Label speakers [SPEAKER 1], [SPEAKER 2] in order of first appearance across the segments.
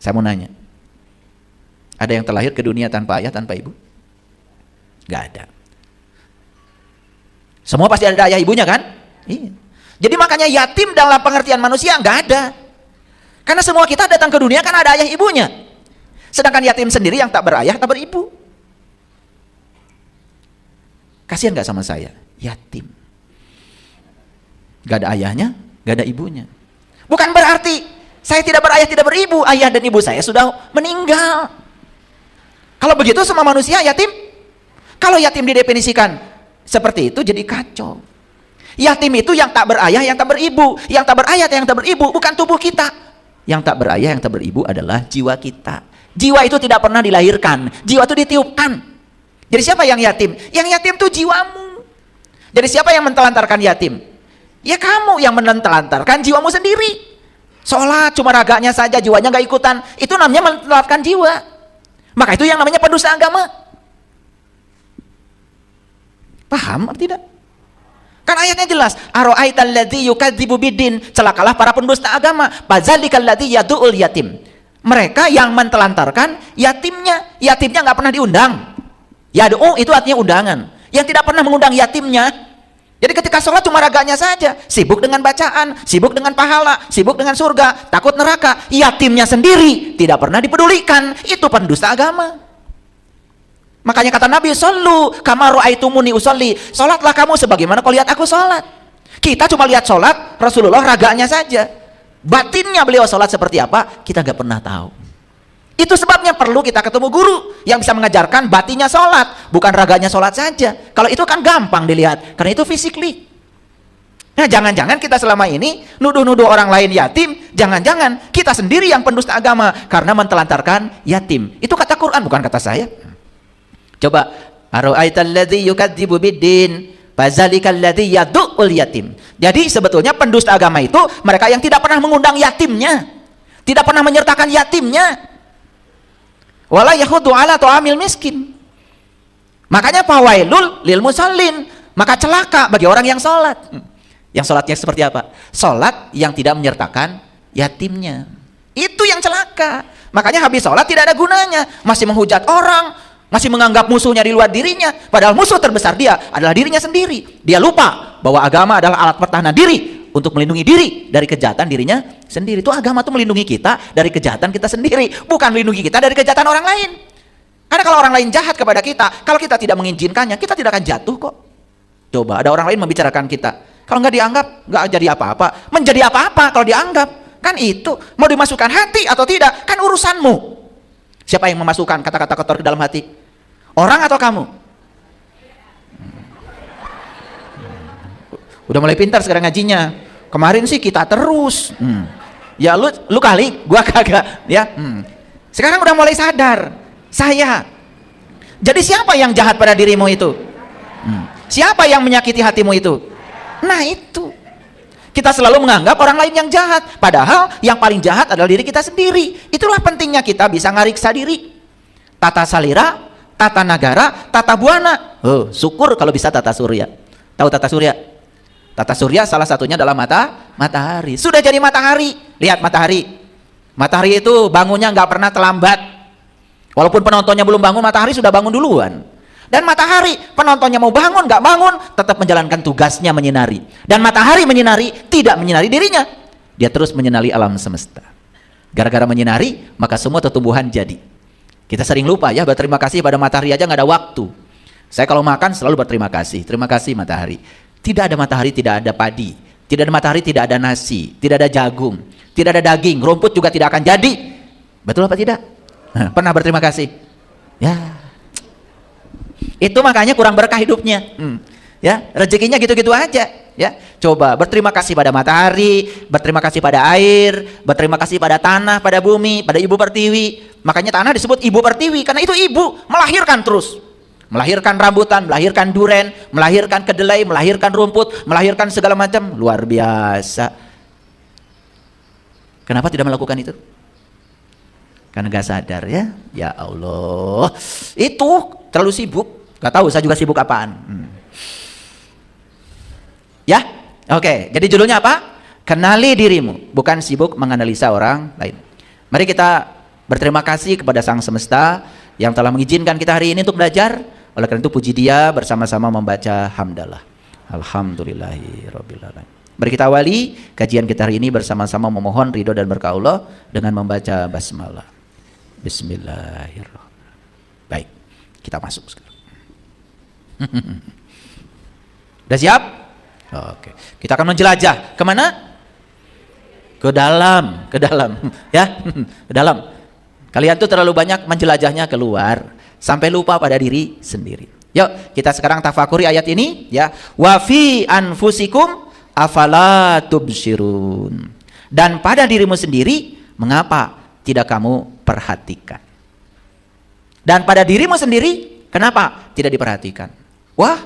[SPEAKER 1] Saya mau nanya, ada yang terlahir ke dunia tanpa ayah, tanpa ibu? Gak ada. Semua pasti ada ayah ibunya kan? Iya. Jadi makanya yatim dalam pengertian manusia nggak ada. Karena semua kita datang ke dunia kan ada ayah ibunya. Sedangkan yatim sendiri yang tak berayah, tak beribu. Kasihan nggak sama saya? Yatim. Gak ada ayahnya, gak ada ibunya. Bukan berarti saya tidak berayah, tidak beribu. Ayah dan ibu saya sudah meninggal. Kalau begitu semua manusia yatim. Kalau yatim didefinisikan seperti itu jadi kacau. Yatim itu yang tak berayah, yang tak beribu. Yang tak berayah, yang tak beribu bukan tubuh kita. Yang tak berayah, yang tak beribu adalah jiwa kita. Jiwa itu tidak pernah dilahirkan, jiwa itu ditiupkan. Jadi siapa yang yatim? Yang yatim itu jiwamu. Jadi siapa yang mentelantarkan yatim? Ya kamu yang menelantarkan jiwamu sendiri. Sholat cuma raganya saja, jiwanya nggak ikutan. Itu namanya menelantarkan jiwa. Maka itu yang namanya pendusta agama. Paham atau tidak? Kan ayatnya jelas, ara'aital ladzi yukadzibu biddin, celakalah para pendusta agama, fadzalikal ladzi yad'ul yatim. Mereka yang mentelantarkan yatimnya. Yatimnya nggak pernah diundang. Yad'u itu artinya undangan. Yang tidak pernah mengundang yatimnya. Jadi ketika sholat cuma raganya saja, sibuk dengan bacaan, sibuk dengan pahala, sibuk dengan surga, takut neraka. Yatimnya sendiri tidak pernah dipedulikan. Itu pendusta agama. Makanya kata Nabi, "Shollu kama ra'aitumuni usolli." Sholatlah kamu sebagaimana kau lihat aku sholat. Kita cuma lihat sholat Rasulullah raganya saja. Batinnya beliau sholat seperti apa, kita nggak pernah tahu. Itu sebabnya perlu kita ketemu guru yang bisa mengajarkan batinnya sholat, bukan raganya sholat saja. Kalau itu kan gampang dilihat, karena itu physically. Nah, jangan-jangan kita selama ini nuduh-nuduh orang lain yatim, jangan-jangan kita sendiri yang pendusta agama karena mentelantarkan yatim. Itu kata Quran, bukan kata saya. Coba, ara'aital ladzi yukadzibu biddin, fadzalikal ladzi yad'ul yatim. Jadi sebetulnya pendusta agama itu mereka yang tidak pernah mengundang yatimnya, tidak pernah menyertakan yatimnya. Wala yahudu ala ta'amil miskin. Makanya fawailul lil musallin, maka celaka bagi orang yang sholat. Yang sholatnya seperti apa? Sholat yang tidak menyertakan yatimnya. Itu yang celaka. Makanya habis sholat tidak ada gunanya, masih menghujat orang, masih menganggap musuhnya di luar dirinya, padahal musuh terbesar dia adalah dirinya sendiri. Dia lupa bahwa agama adalah alat pertahanan diri untuk melindungi diri dari kejahatan dirinya sendiri. Itu agama itu melindungi kita dari kejahatan kita sendiri, bukan melindungi kita dari kejahatan orang lain. Karena kalau orang lain jahat kepada kita, kalau kita tidak mengizinkannya, kita tidak akan jatuh kok. Coba ada orang lain membicarakan kita, kalau nggak dianggap, nggak jadi apa-apa. Menjadi apa-apa kalau dianggap. Kan itu, mau dimasukkan hati atau tidak, kan urusanmu. Siapa yang memasukkan kata-kata kotor ke dalam hati? Orang atau kamu? Udah mulai pintar sekarang ngajinya. Kemarin sih kita terus. Ya lu kali, gua kagak. Ya. Sekarang udah mulai sadar. Saya. Jadi siapa yang jahat pada dirimu itu? Siapa yang menyakiti hatimu itu? Nah itu. Kita selalu menganggap orang lain yang jahat. Padahal yang paling jahat adalah diri kita sendiri. Itulah pentingnya kita bisa ngariksa diri. Tata salira, tata nagara, tata buana. Oh, syukur kalau bisa tata surya. Tahu tata surya? Tata surya salah satunya adalah matahari. Sudah jadi matahari. Lihat matahari. Matahari itu bangunnya nggak pernah terlambat. Walaupun penontonnya belum bangun, matahari sudah bangun duluan. Dan matahari, penontonnya mau bangun, nggak bangun, tetap menjalankan tugasnya menyinari. Dan matahari menyinari, tidak menyinari dirinya. Dia terus menyinari alam semesta. Gara-gara menyinari, maka semua tumbuhan jadi. Kita sering lupa ya, berterima kasih pada matahari aja nggak ada waktu. Saya kalau makan selalu berterima kasih. Terima kasih matahari. Tidak ada matahari, tidak ada padi. Tidak ada matahari, tidak ada nasi. Tidak ada jagung. Tidak ada daging. Rumput juga tidak akan jadi. Betul apa tidak? Pernah berterima kasih? Ya. Itu makanya kurang berkah hidupnya. Ya, rezekinya gitu-gitu aja. Ya, coba berterima kasih pada matahari, berterima kasih pada air, berterima kasih pada tanah, pada bumi, pada ibu pertiwi. Makanya tanah disebut ibu pertiwi karena itu ibu melahirkan terus. Melahirkan rambutan, melahirkan duren, melahirkan kedelai, melahirkan rumput, melahirkan segala macam. Luar biasa. Kenapa tidak melakukan itu? Karena gak sadar ya. Ya Allah, itu terlalu sibuk. Gak tahu saya juga sibuk apaan. Ya, oke. Jadi judulnya apa? Kenali dirimu, bukan sibuk menganalisa orang lain. Mari kita Berterima kasih kepada Sang Semesta yang telah mengizinkan kita hari ini untuk belajar. Oleh karena itu puji Dia, bersama-sama membaca hamdalah. Alhamdulillahirabbil alamin. Mari kita awali kajian kita hari ini bersama-sama memohon ridho dan berkah Allah dengan membaca basmalah. Bismillahirrahmanirrahim. Baik, kita masuk sekarang. Udah siap? Oke. Kita akan menjelajah kemana? Ke dalam ya, ke dalam. Kalian tuh terlalu banyak menjelajahnya keluar sampai lupa pada diri sendiri. Yuk, kita sekarang tafakuri ayat ini ya. Wa fi anfusikum afala tubsirun. Dan pada dirimu sendiri mengapa tidak kamu perhatikan? Dan pada dirimu sendiri kenapa tidak diperhatikan? Wah,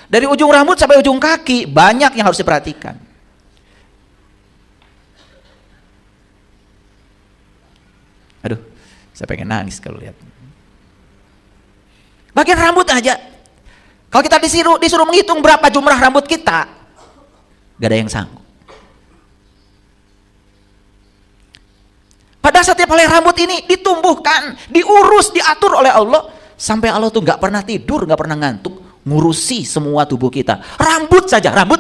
[SPEAKER 1] dari ujung rambut sampai ujung kaki banyak yang harus diperhatikan. Aduh, saya pengen nangis kalau lihat. Bagian rambut aja. Kalau kita disuruh menghitung berapa jumlah rambut kita, gak ada yang sanggup. Pada setiap helai rambut ini ditumbuhkan, diurus, diatur oleh Allah. Sampai Allah tuh gak pernah tidur, gak pernah ngantuk, ngurusi semua tubuh kita. Rambut saja, rambut.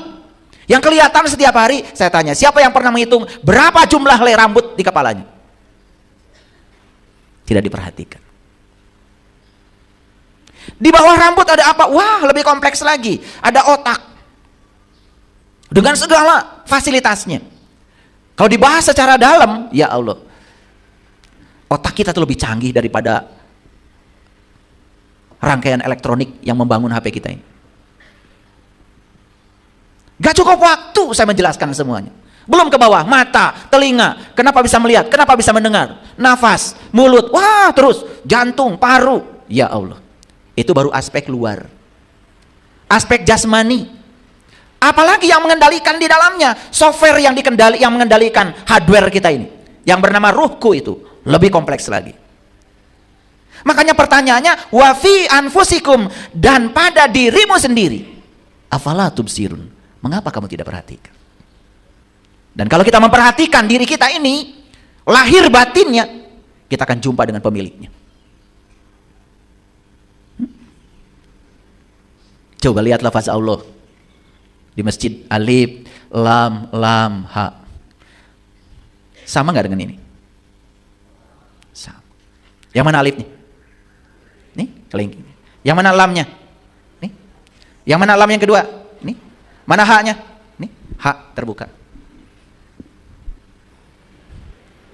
[SPEAKER 1] Yang kelihatan setiap hari, saya tanya, siapa yang pernah menghitung berapa jumlah helai rambut di kepalanya? Tidak diperhatikan. Di bawah rambut ada apa? Wah, lebih kompleks lagi. Ada otak. Dengan segala fasilitasnya. Kalau dibahas secara dalam, ya Allah. Otak kita tuh lebih canggih daripada rangkaian elektronik yang membangun HP kita ini. Gak cukup waktu saya menjelaskan semuanya. Belum ke bawah, mata, telinga, kenapa bisa melihat, kenapa bisa mendengar, nafas, mulut, wah terus, jantung, paru, ya Allah. Itu baru aspek luar. Aspek jasmani. Apalagi yang mengendalikan di dalamnya, software yang mengendalikan hardware kita ini, yang bernama ruhku itu, lebih kompleks lagi. Makanya pertanyaannya, wa fi anfusikum, dan pada dirimu sendiri, afala tubsirun, mengapa kamu tidak perhatikan? Dan kalau kita memperhatikan diri kita ini, lahir batinnya, kita akan jumpa dengan pemiliknya. Coba lihat lafaz Allah di masjid, alif, lam, lam, ha. Sama nggak dengan ini? Sama. Yang mana alifnya? Nih, kelingking. Yang mana lamnya? Nih. Yang mana lam yang kedua? Nih. Mana ha-nya? Nih, ha terbuka.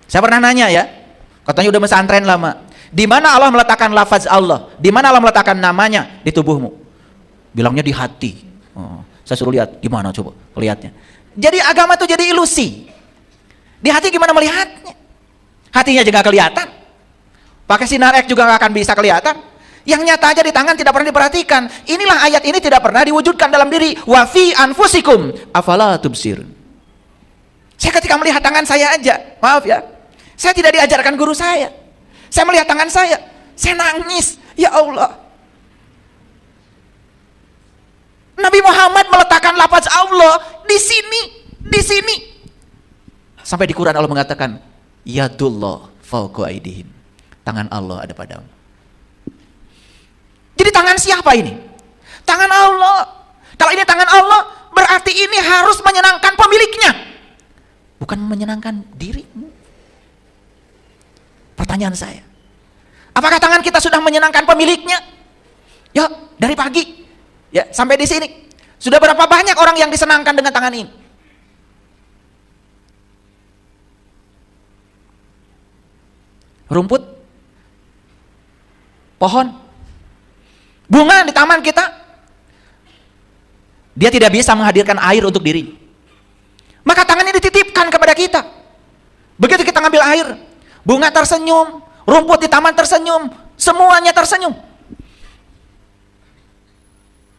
[SPEAKER 1] Saya pernah nanya ya, katanya udah pesantren lama. Di mana Allah meletakkan lafaz Allah? Di mana Allah meletakkan namanya di tubuhmu? Bilangnya di hati. Oh, saya suruh lihat, gimana coba lihatnya? Jadi agama itu jadi ilusi. Di hati gimana melihatnya? Hatinya juga kelihatan. Pakai sinar X juga nggak akan bisa kelihatan. Yang nyata aja di tangan tidak pernah diperhatikan. Inilah ayat ini tidak pernah diwujudkan dalam diri. Wa fi anfusikum afala tubsirun. Saya ketika melihat tangan saya aja, maaf ya, saya tidak diajarkan guru saya. Saya melihat tangan saya nangis. Ya Allah. Nabi Muhammad meletakkan lafaz Allah di sini. Sampai di Quran Allah mengatakan, yadullah fawqa aydihim. Tangan Allah ada padamu. Jadi tangan siapa ini? Tangan Allah. Kalau ini tangan Allah, berarti ini harus menyenangkan pemiliknya, bukan menyenangkan dirimu. Pertanyaan saya, apakah tangan kita sudah menyenangkan pemiliknya? Ya, dari pagi ya sampai di sini, sudah berapa banyak orang yang disenangkan dengan tangan ini? Rumput, pohon, bunga di taman kita, dia tidak bisa menghadirkan air untuk diri. Maka tangan ini dititipkan kepada kita. Begitu kita ngambil air, bunga tersenyum, rumput di taman tersenyum, semuanya tersenyum.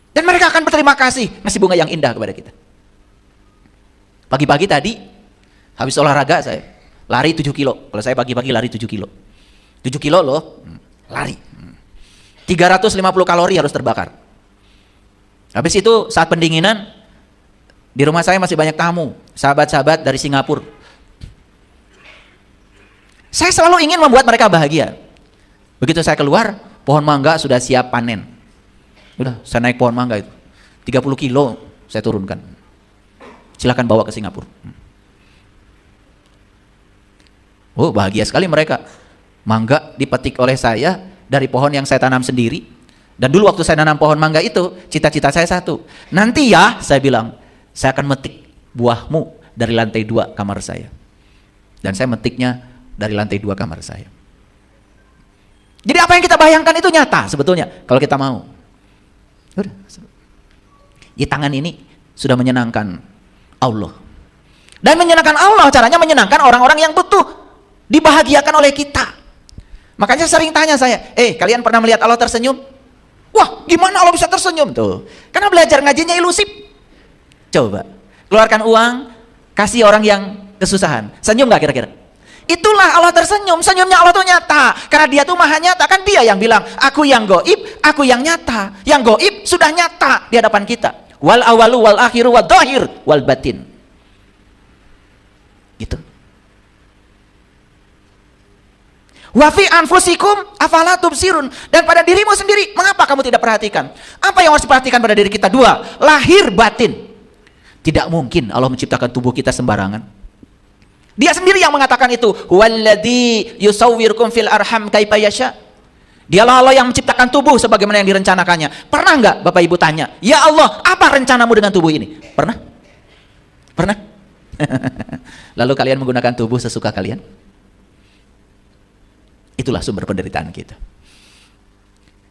[SPEAKER 1] Dan mereka akan berterima kasih, ngasih bunga yang indah kepada kita. Pagi-pagi tadi, habis olahraga saya, lari 7 kilo. Kalau saya pagi-pagi lari 7 kilo. 7 kilo loh, lari. 350 kalori harus terbakar. Habis itu saat pendinginan, di rumah saya masih banyak tamu, sahabat-sahabat dari Singapura. Saya selalu ingin membuat mereka bahagia. Begitu saya keluar, pohon mangga sudah siap panen. Udah, saya naik pohon mangga itu. 30 kilo saya turunkan. Silakan bawa ke Singapura. Oh, bahagia sekali mereka. Mangga dipetik oleh saya dari pohon yang saya tanam sendiri. Dan dulu waktu saya nanam pohon mangga itu, cita-cita saya satu. Nanti ya, saya bilang, saya akan metik buahmu dari lantai 2 kamar saya. Dan saya metiknya dari lantai 2 kamar saya. Jadi apa yang kita bayangkan itu nyata sebetulnya kalau kita mau. Udah. Di tangan ini sudah menyenangkan Allah. Dan menyenangkan Allah caranya menyenangkan orang-orang yang butuh dibahagiakan oleh kita. Makanya sering tanya saya, kalian pernah melihat Allah tersenyum? Wah, gimana Allah bisa tersenyum tuh? Karena belajar ngajinya ilusif. Coba keluarkan uang, kasih orang yang kesusahan, senyum nggak kira-kira? Itulah Allah tersenyum. Senyumnya Allah tuh nyata, karena dia tuh maha nyata. Kan dia yang bilang, aku yang goib, aku yang nyata. Yang goib sudah nyata di hadapan kita. Wal awalu wal akhiru wal dhahir wal batin. Gitu. Wa fi anfusikum afala tubsirun. Dan pada dirimu sendiri, mengapa kamu tidak perhatikan? Apa yang harus diperhatikan pada diri kita? 2, lahir batin. Tidak mungkin Allah menciptakan tubuh kita sembarangan. Dia sendiri yang mengatakan itu, huwallazi yusawwirukum fil arham kaifa yasha. Dialah Allah yang menciptakan tubuh sebagaimana yang direncanakannya. Pernah enggak Bapak Ibu tanya, ya Allah, apa rencanamu dengan tubuh ini? Pernah? Pernah? Lalu kalian menggunakan tubuh sesuka kalian? Itulah sumber penderitaan kita.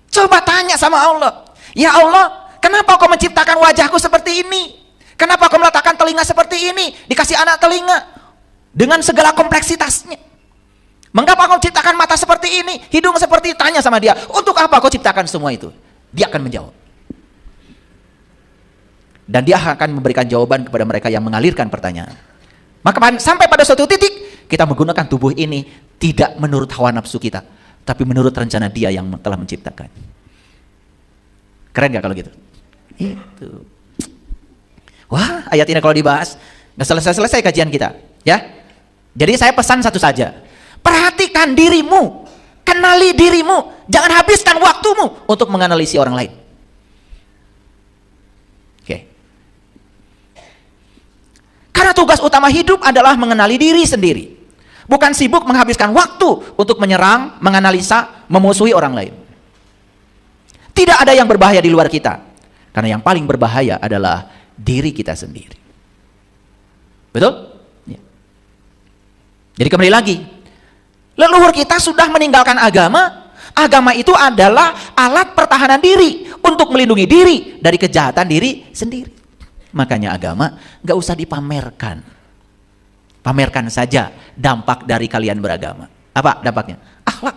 [SPEAKER 1] Coba tanya sama Allah, ya Allah, kenapa kau menciptakan wajahku seperti ini? Kenapa kau meletakkan telinga seperti ini? Dikasih anak telinga dengan segala kompleksitasnya. Mengapa kau ciptakan mata seperti ini, hidung seperti itu? Tanya sama dia, untuk apa kau ciptakan semua itu? Dia akan menjawab. Dan dia akan memberikan jawaban kepada mereka yang mengalirkan pertanyaan. Maka sampai pada suatu titik, kita menggunakan tubuh ini tidak menurut hawa nafsu kita, tapi menurut rencana dia yang telah menciptakan. Keren gak kalau gitu? Itu. Wah, ayat ini kalau dibahas, nggak selesai-selesai kajian kita. Ya, jadi saya pesan satu saja, perhatikan dirimu, kenali dirimu, jangan habiskan waktumu untuk menganalisi orang lain. Oke. Karena tugas utama hidup adalah mengenali diri sendiri, bukan sibuk menghabiskan waktu untuk menyerang, menganalisa, memusuhi orang lain. Tidak ada yang berbahaya di luar kita, karena yang paling berbahaya adalah diri kita sendiri. Betul? Jadi kembali lagi, leluhur kita sudah meninggalkan agama. Agama itu adalah alat pertahanan diri untuk melindungi diri dari kejahatan diri sendiri. Makanya agama gak usah dipamerkan. Pamerkan saja dampak dari kalian beragama. Apa dampaknya? Akhlak.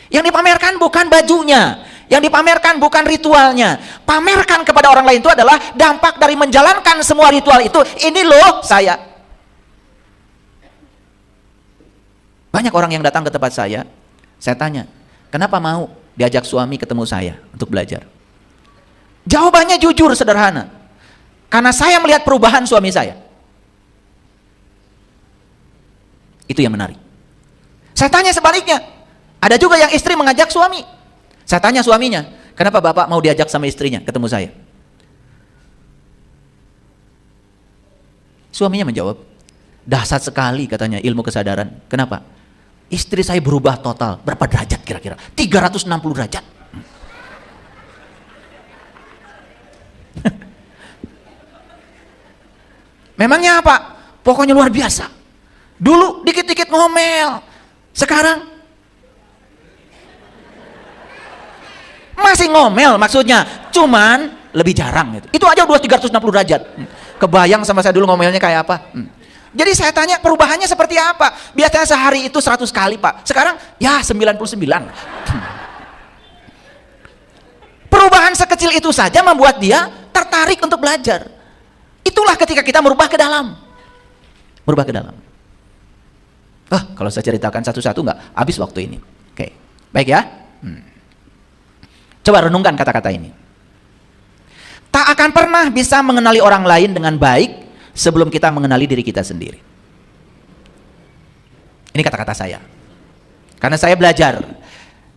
[SPEAKER 1] Yang dipamerkan bukan bajunya, yang dipamerkan bukan ritualnya. Pamerkan kepada orang lain itu adalah dampak dari menjalankan semua ritual itu. Ini loh saya. Banyak orang yang datang ke tempat saya tanya, kenapa mau diajak suami ketemu saya untuk belajar? Jawabannya jujur, sederhana. Karena saya melihat perubahan suami saya. Itu yang menarik. Saya tanya sebaliknya, ada juga yang istri mengajak suami. Saya tanya suaminya, kenapa bapak mau diajak sama istrinya ketemu saya? Suaminya menjawab, dahsyat sekali katanya ilmu kesadaran. Kenapa? Istri saya berubah total. Berapa derajat kira-kira? 360 derajat. Memangnya apa? Pokoknya luar biasa. Dulu dikit-dikit ngomel. Sekarang masih ngomel maksudnya. Cuman lebih jarang gitu. Itu aja udah 360 derajat. Kebayang sama saya dulu ngomelnya kayak apa? Jadi saya tanya perubahannya seperti apa? Biasanya sehari itu 100 kali Pak. Sekarang ya 99. Perubahan sekecil itu saja membuat dia tertarik untuk belajar. Itulah ketika kita merubah ke dalam. Merubah ke dalam. Kalau saya ceritakan satu-satu nggak habis waktu ini. Oke, baik ya. Coba renungkan kata-kata ini. Tak akan pernah bisa mengenali orang lain dengan baik sebelum kita mengenali diri kita sendiri. Ini kata-kata saya. Karena saya belajar,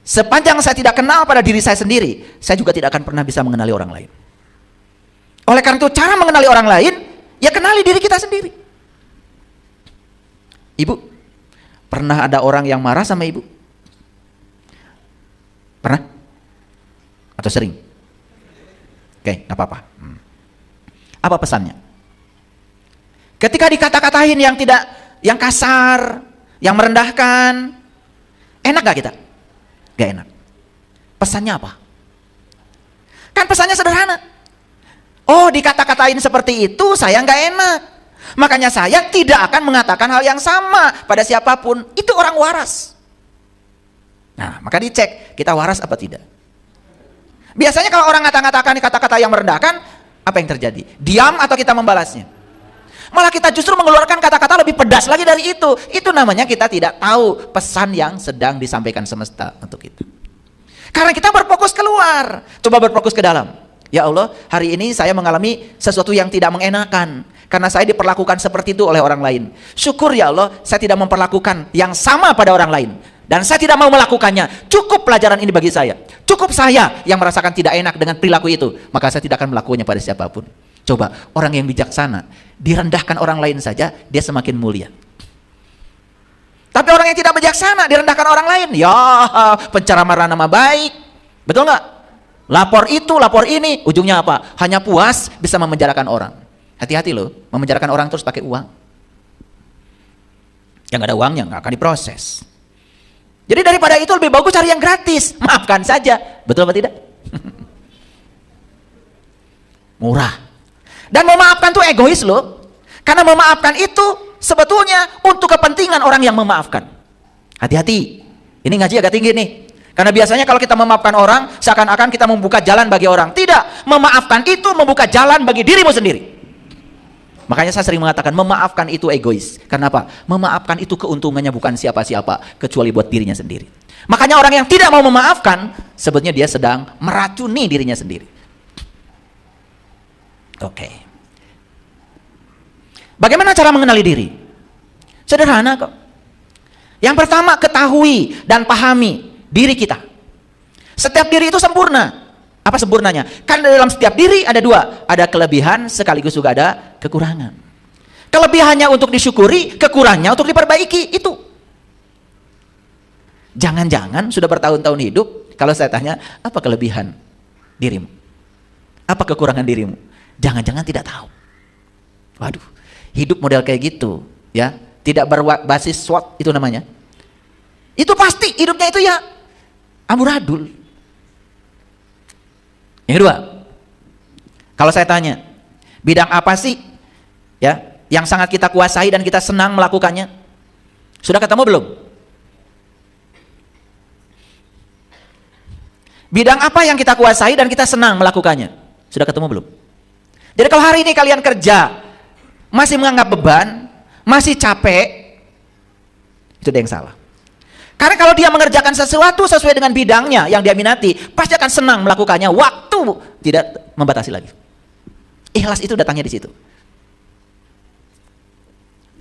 [SPEAKER 1] sepanjang saya tidak kenal pada diri saya sendiri, saya juga tidak akan pernah bisa mengenali orang lain. Oleh karena itu, cara mengenali orang lain, ya kenali diri kita sendiri. Ibu, pernah ada orang yang marah sama ibu? Pernah? Atau sering? Oke, nggak apa-apa. Apa pesannya? Ketika dikata-katain yang kasar, yang merendahkan, enak gak kita? Gak enak. Pesannya apa? Kan pesannya sederhana. Oh, dikata-katain seperti itu saya gak enak. Makanya saya tidak akan mengatakan hal yang sama pada siapapun. Itu orang waras. Nah, maka dicek kita waras apa tidak. Biasanya kalau orang ngata-ngatakan kata-kata yang merendahkan, apa yang terjadi? Diam atau kita membalasnya? Malah kita justru mengeluarkan kata-kata lebih pedas lagi dari itu. Itu namanya kita tidak tahu pesan yang sedang disampaikan semesta untuk kita. Karena kita berfokus keluar, coba berfokus ke dalam. Ya Allah, hari ini saya mengalami sesuatu yang tidak mengenakan karena saya diperlakukan seperti itu oleh orang lain. Syukur ya Allah, saya tidak memperlakukan yang sama pada orang lain. Dan saya tidak mau melakukannya. Cukup pelajaran ini bagi saya. Cukup saya yang merasakan tidak enak dengan perilaku itu. Maka saya tidak akan melakukannya pada siapapun. Coba, orang yang bijaksana, direndahkan orang lain saja, dia semakin mulia. Tapi orang yang tidak bijaksana, direndahkan orang lain, ya pencemaran nama baik. Betul nggak? Lapor itu, lapor ini, ujungnya apa? Hanya puas bisa memenjarakan orang. Hati-hati loh, memenjarakan orang terus pakai uang. Yang nggak ada uangnya, nggak akan diproses. Jadi daripada itu lebih bagus cari yang gratis. Maafkan saja. Betul apa tidak? Murah. Dan memaafkan itu egois loh. Karena memaafkan itu sebetulnya untuk kepentingan orang yang memaafkan. Hati-hati. Ini ngaji agak tinggi nih. Karena biasanya kalau kita memaafkan orang, seakan-akan kita membuka jalan bagi orang. Tidak. Memaafkan itu membuka jalan bagi dirimu sendiri. Makanya saya sering mengatakan memaafkan itu egois. Kenapa? Memaafkan itu keuntungannya bukan siapa-siapa, kecuali buat dirinya sendiri. Makanya orang yang tidak mau memaafkan, sebetulnya dia sedang meracuni dirinya sendiri. Oke. Bagaimana cara mengenali diri? Sederhana kok. Yang pertama, ketahui dan pahami diri kita. Setiap diri itu sempurna. Apa sempurnanya? Kan dalam setiap diri ada dua. Ada kelebihan sekaligus juga ada kekurangan. Kelebihannya untuk disyukuri, kekurangannya untuk diperbaiki. Itu. Jangan-jangan sudah bertahun-tahun hidup, kalau saya tanya, apa kelebihan dirimu? Apa kekurangan dirimu? Jangan-jangan tidak tahu. Waduh, hidup model kayak gitu, ya, tidak berbasis SWOT itu namanya. Itu pasti hidupnya itu ya amburadul. Yang kedua, kalau saya tanya, bidang apa sih, ya, yang sangat kita kuasai dan kita senang melakukannya? Sudah ketemu belum? Bidang apa yang kita kuasai dan kita senang melakukannya? Sudah ketemu belum? Jadi kalau hari ini kalian kerja, masih menganggap beban, masih capek, itu dia yang salah. Karena kalau dia mengerjakan sesuatu sesuai dengan bidangnya yang dia minati, pasti akan senang melakukannya, waktu tidak membatasi lagi. Ikhlas itu datangnya di situ.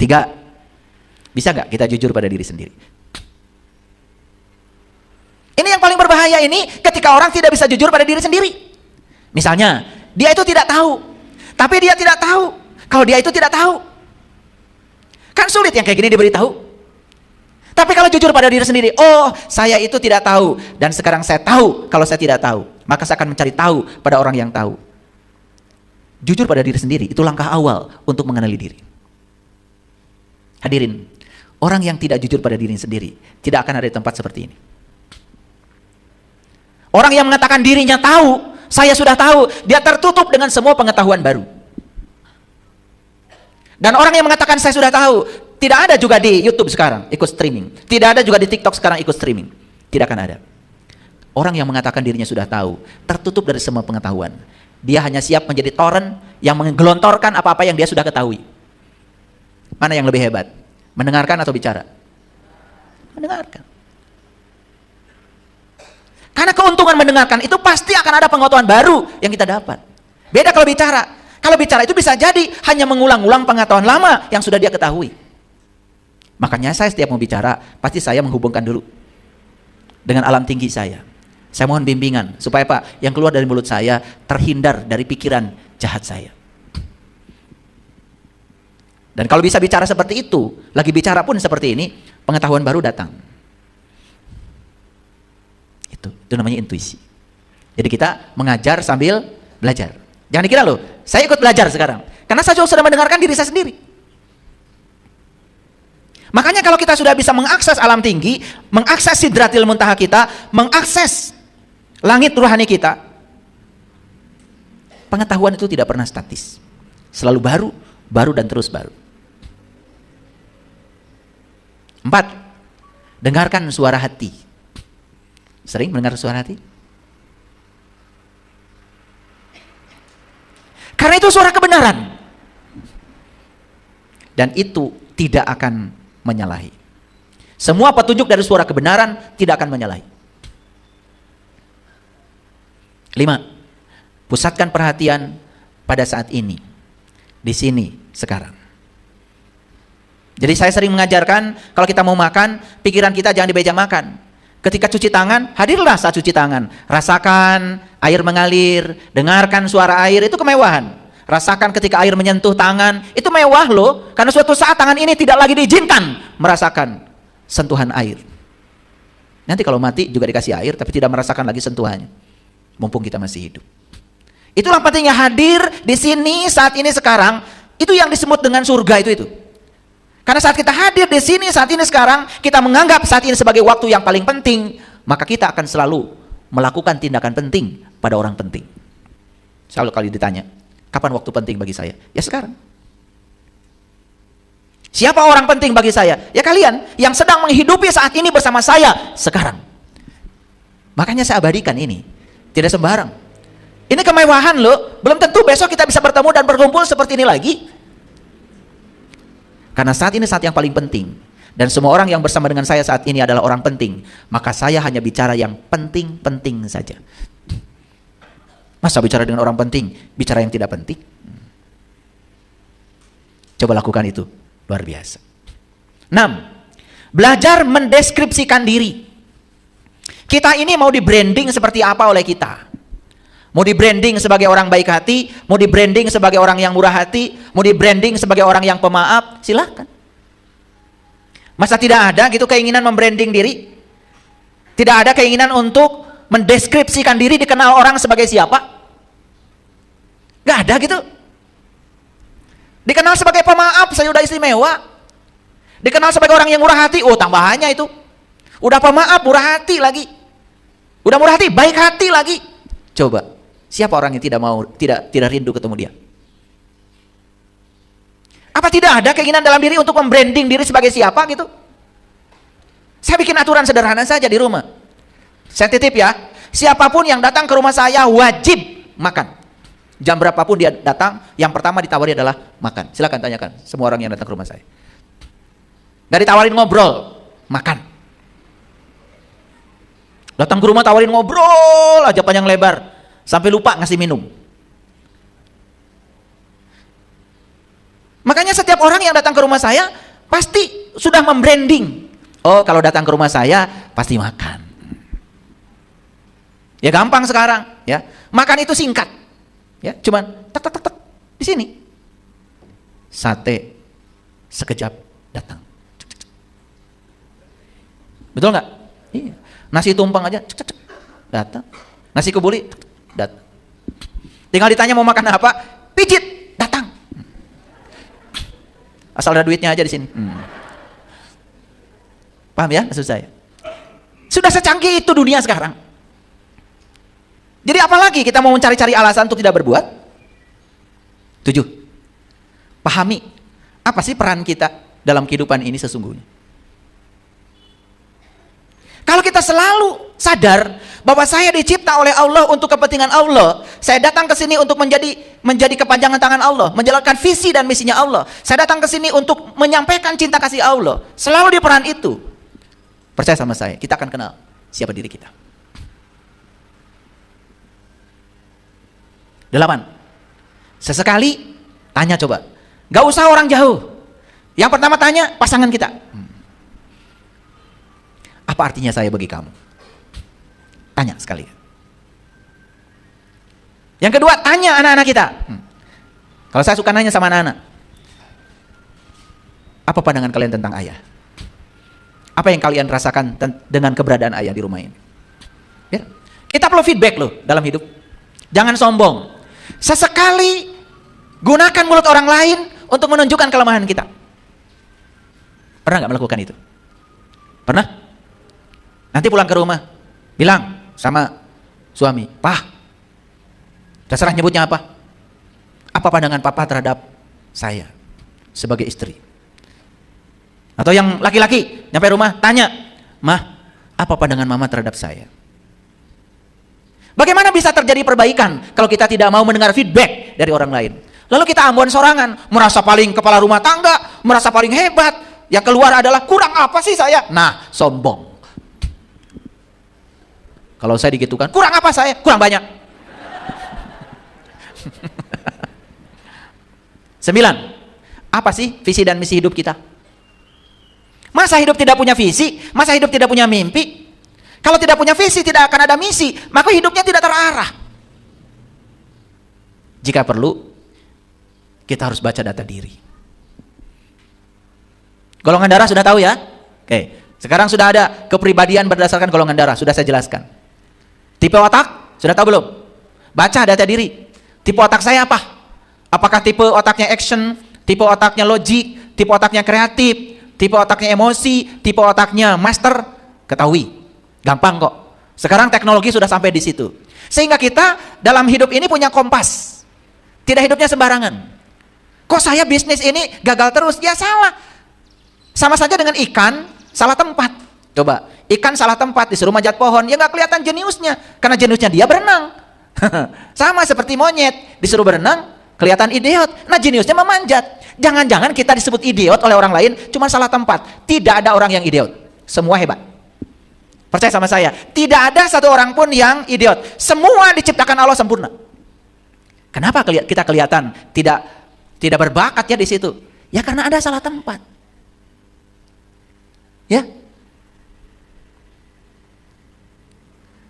[SPEAKER 1] 3, bisa nggak kita jujur pada diri sendiri? Ini yang paling berbahaya ini, ketika orang tidak bisa jujur pada diri sendiri. Misalnya, dia itu tidak tahu. Tapi dia tidak tahu kalau dia itu tidak tahu. Kan sulit yang kayak gini diberitahu. Tapi kalau jujur pada diri sendiri, oh saya itu tidak tahu dan sekarang saya tahu kalau saya tidak tahu, maka saya akan mencari tahu pada orang yang tahu. Jujur pada diri sendiri itu langkah awal untuk mengenali diri. Hadirin, orang yang tidak jujur pada diri sendiri tidak akan ada di tempat seperti ini. Orang yang mengatakan dirinya tahu, saya sudah tahu, dia tertutup dengan semua pengetahuan baru. Dan orang yang mengatakan saya sudah tahu, tidak ada juga di YouTube sekarang ikut streaming. Tidak ada juga di TikTok sekarang ikut streaming. Tidak akan ada. Orang yang mengatakan dirinya sudah tahu, tertutup dari semua pengetahuan. Dia hanya siap menjadi torrent yang menggelontorkan apa-apa yang dia sudah ketahui. Mana yang lebih hebat? Mendengarkan atau bicara? Mendengarkan. Karena keuntungan mendengarkan itu pasti akan ada pengetahuan baru yang kita dapat. Beda kalau bicara. Kalau bicara itu bisa jadi hanya mengulang-ulang pengetahuan lama yang sudah dia ketahui. Makanya saya setiap mau bicara, pasti saya menghubungkan dulu dengan alam tinggi saya. Saya mohon bimbingan, supaya Pak, yang keluar dari mulut saya terhindar dari pikiran jahat saya. Dan kalau bisa bicara seperti itu, lagi bicara pun seperti ini, pengetahuan baru datang. Itu namanya intuisi. Jadi kita mengajar sambil belajar. Jangan dikira loh, saya ikut belajar sekarang. Karena saya sudah mendengarkan diri saya sendiri. Makanya kalau kita sudah bisa mengakses alam tinggi, mengakses sidratil muntaha kita, mengakses langit rohani kita, pengetahuan itu tidak pernah statis. Selalu baru, baru dan terus baru. 4. Dengarkan suara hati. Sering mendengar suara hati? Karena itu suara kebenaran. Dan itu tidak akan menyalahi. Semua petunjuk dari suara kebenaran tidak akan menyalahi. 5. Pusatkan perhatian pada saat ini. Di sini, sekarang. Jadi saya sering mengajarkan, kalau kita mau makan, pikiran kita jangan di meja makan. Ketika cuci tangan, hadirlah saat cuci tangan. Rasakan air mengalir, dengarkan suara air, itu kemewahan. Rasakan ketika air menyentuh tangan, itu mewah loh. Karena suatu saat tangan ini tidak lagi diizinkan merasakan sentuhan air. Nanti kalau mati juga dikasih air, tapi tidak merasakan lagi sentuhannya. Mumpung kita masih hidup. Itulah pentingnya hadir di sini, saat ini, sekarang. Itu yang disebut dengan surga itu. Karena saat kita hadir di sini, saat ini, sekarang, kita menganggap saat ini sebagai waktu yang paling penting, maka kita akan selalu melakukan tindakan penting pada orang penting. Selalu kali ditanya, kapan waktu penting bagi saya? Ya sekarang. Siapa orang penting bagi saya? Ya kalian yang sedang menghidupi saat ini bersama saya sekarang. Makanya saya abadikan ini. Tidak sembarang. Ini kemewahan loh. Belum tentu besok kita bisa bertemu dan berkumpul seperti ini lagi. Karena saat ini saat yang paling penting. Dan semua orang yang bersama dengan saya saat ini adalah orang penting. Maka saya hanya bicara yang penting-penting saja. Masa bicara dengan orang penting, bicara yang tidak penting? Coba lakukan itu. Luar biasa. 6. Belajar mendeskripsikan diri. Kita ini mau di branding seperti apa oleh kita? Mau di branding sebagai orang baik hati, mau di branding sebagai orang yang murah hati, mau di branding sebagai orang yang pemaaf, silahkan. Masa tidak ada gitu keinginan membranding diri? Tidak ada keinginan untuk mendeskripsikan diri, dikenal orang sebagai siapa? Gak ada gitu. Dikenal sebagai pemaaf, saya udah istimewa. Dikenal sebagai orang yang murah hati, oh tambahannya itu. Udah pemaaf, murah hati lagi. Udah murah hati, baik hati lagi. Coba. Siapa orang yang tidak rindu ketemu dia? Apa tidak ada keinginan dalam diri untuk membranding diri sebagai siapa gitu? Saya bikin aturan sederhana saja di rumah. Saya titip ya, siapapun yang datang ke rumah saya wajib makan. Jam berapapun dia datang, yang pertama ditawari adalah makan. Silakan tanyakan semua orang yang datang ke rumah saya. Gak ditawarin ngobrol, makan. Datang ke rumah tawarin ngobrol aja panjang lebar. Sampai lupa ngasih minum. Makanya setiap orang yang datang ke rumah saya pasti sudah membranding. Oh, kalau datang ke rumah saya pasti makan. Ya gampang sekarang, ya. Makan itu singkat. Ya, cuman tek tek tek di sini. Sate sekejap datang. Betul nggak? Iya. Nasi tumpeng aja datang. Nasi kebuli datang. Tinggal ditanya mau makan apa, pijit, datang. Asal ada duitnya aja di sini. Paham ya maksud saya? Sudah secanggih itu dunia sekarang. Jadi apalagi kita mau mencari-cari alasan untuk tidak berbuat? 7. Pahami apa sih peran kita dalam kehidupan ini sesungguhnya. Kalau kita selalu sadar bahwa saya dicipta oleh Allah untuk kepentingan Allah, saya datang ke sini untuk menjadi kepanjangan tangan Allah, menjalankan visi dan misinya Allah. Saya datang ke sini untuk menyampaikan cinta kasih Allah. Selalu di peran itu. Percaya sama saya, kita akan kenal siapa diri kita. 8. Sesekali tanya coba. Gak usah orang jauh. Yang pertama tanya pasangan kita. Apa artinya saya bagi kamu? Tanya sekali. Yang kedua, tanya anak-anak kita. Kalau saya suka nanya sama anak-anak, apa pandangan kalian tentang ayah? Apa yang kalian rasakan dengan keberadaan ayah di rumah ini? Ya. Kita perlu feedback loh dalam hidup. Jangan sombong. Sesekali gunakan mulut orang lain untuk menunjukkan kelemahan kita. Pernah nggak melakukan itu? Pernah? Nanti pulang ke rumah, bilang sama suami, "Pak, terserah nyebutnya apa? Apa pandangan papa terhadap saya sebagai istri?" Atau yang laki-laki nyampe rumah tanya, "Mah, apa pandangan mama terhadap saya?" Bagaimana bisa terjadi perbaikan kalau kita tidak mau mendengar feedback dari orang lain? Lalu kita ambon sorangan, merasa paling kepala rumah tangga, merasa paling hebat. Yang keluar adalah, kurang apa sih saya? Nah, sombong. Kalau saya digitukan, kurang apa saya? Kurang banyak. 9. Apa sih visi dan misi hidup kita? Masa hidup tidak punya visi? Masa hidup tidak punya mimpi? Kalau tidak punya visi, tidak akan ada misi, maka hidupnya tidak terarah. Jika perlu, kita harus baca data diri. Golongan darah sudah tahu ya? Oke, sekarang sudah ada kepribadian berdasarkan golongan darah, sudah saya jelaskan. Tipe otak, sudah tahu belum? Baca data diri. Tipe otak saya apa? Apakah tipe otaknya action, tipe otaknya logik, tipe otaknya kreatif, tipe otaknya emosi, tipe otaknya master? Ketahui. Gampang kok. Sekarang teknologi sudah sampai di situ. Sehingga kita dalam hidup ini punya kompas. Tidak hidupnya sembarangan. Kok saya bisnis ini gagal terus? Ya salah. Sama saja dengan ikan, salah tempat. Coba, ikan salah tempat, disuruh manjat pohon, ya nggak kelihatan jeniusnya. Karena jeniusnya dia berenang. Sama seperti monyet, disuruh berenang, kelihatan idiot. Nah, jeniusnya memanjat. Jangan-jangan kita disebut idiot oleh orang lain, cuma salah tempat. Tidak ada orang yang idiot. Semua hebat. Percaya sama saya, tidak ada satu orang pun yang idiot. Semua diciptakan Allah sempurna. Kenapa kita kelihatan tidak berbakat ya di situ? Ya karena ada salah tempat. Ya.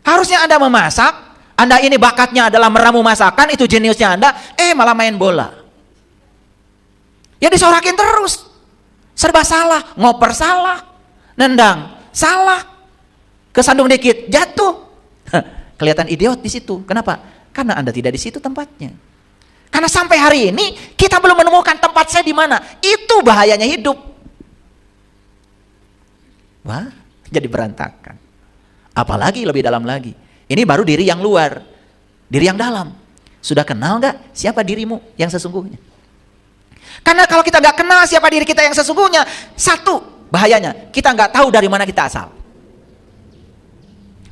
[SPEAKER 1] Harusnya Anda memasak, Anda ini bakatnya adalah meramu masakan, itu jeniusnya Anda, malah main bola. Ya disorakin terus. Serba salah, ngoper salah, nendang salah. Kesandung dikit, jatuh. Kelihatan idiot di situ. Kenapa? Karena Anda tidak di situ tempatnya. Karena sampai hari ini kita belum menemukan tempat saya di mana. Itu bahayanya hidup. Wah, jadi berantakan. Apalagi lebih dalam lagi. Ini baru diri yang luar, diri yang dalam. Sudah kenal nggak siapa dirimu yang sesungguhnya? Karena kalau kita nggak kenal siapa diri kita yang sesungguhnya, satu bahayanya kita nggak tahu dari mana kita asal.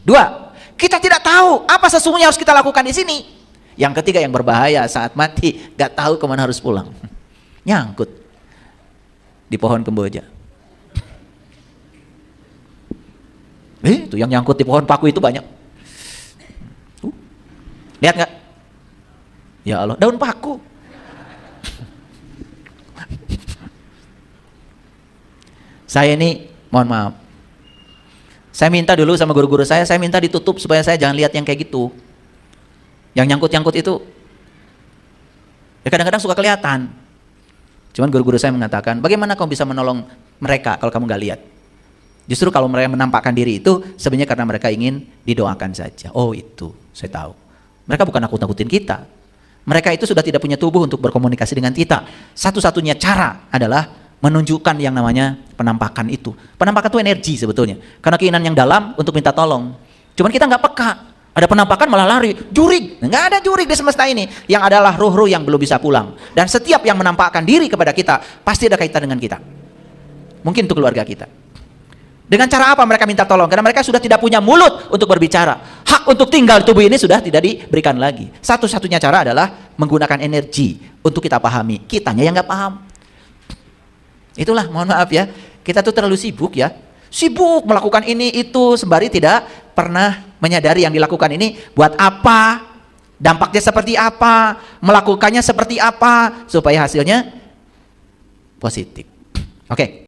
[SPEAKER 1] 2, kita tidak tahu apa sesungguhnya harus kita lakukan di sini. Yang ketiga yang berbahaya, saat mati gak tahu kemana harus pulang. Nyangkut di pohon kemboja. Itu yang nyangkut di pohon paku itu banyak. Lihat gak? Ya Allah, daun paku. Saya ini, mohon maaf, saya minta dulu sama guru-guru saya minta ditutup supaya saya jangan lihat yang kayak gitu. Yang nyangkut-nyangkut itu. Ya kadang-kadang suka kelihatan. Cuman guru-guru saya mengatakan, bagaimana kamu bisa menolong mereka kalau kamu gak lihat? Justru kalau mereka menampakkan diri itu, sebenarnya karena mereka ingin didoakan saja. Oh itu, saya tahu. Mereka bukan nakut-nakutin kita. Mereka itu sudah tidak punya tubuh untuk berkomunikasi dengan kita. Satu-satunya cara adalah menunjukkan yang namanya penampakan itu. Penampakan itu energi sebetulnya. Karena keinginan yang dalam untuk minta tolong. Cuman kita nggak peka. Ada penampakan malah lari. Jurig. Nggak ada jurig di semesta ini. Yang adalah ruh-ruh yang belum bisa pulang. Dan setiap yang menampakkan diri kepada kita, pasti ada kaitan dengan kita. Mungkin untuk keluarga kita. Dengan cara apa mereka minta tolong? Karena mereka sudah tidak punya mulut untuk berbicara. Hak untuk tinggal di tubuh ini sudah tidak diberikan lagi. Satu-satunya cara adalah menggunakan energi untuk kita pahami. Kitanya yang nggak paham. Itulah, mohon maaf ya, kita tuh terlalu sibuk ya. Sibuk melakukan ini itu sembari tidak pernah menyadari yang dilakukan ini buat apa, dampaknya seperti apa, melakukannya seperti apa supaya hasilnya positif. Oke.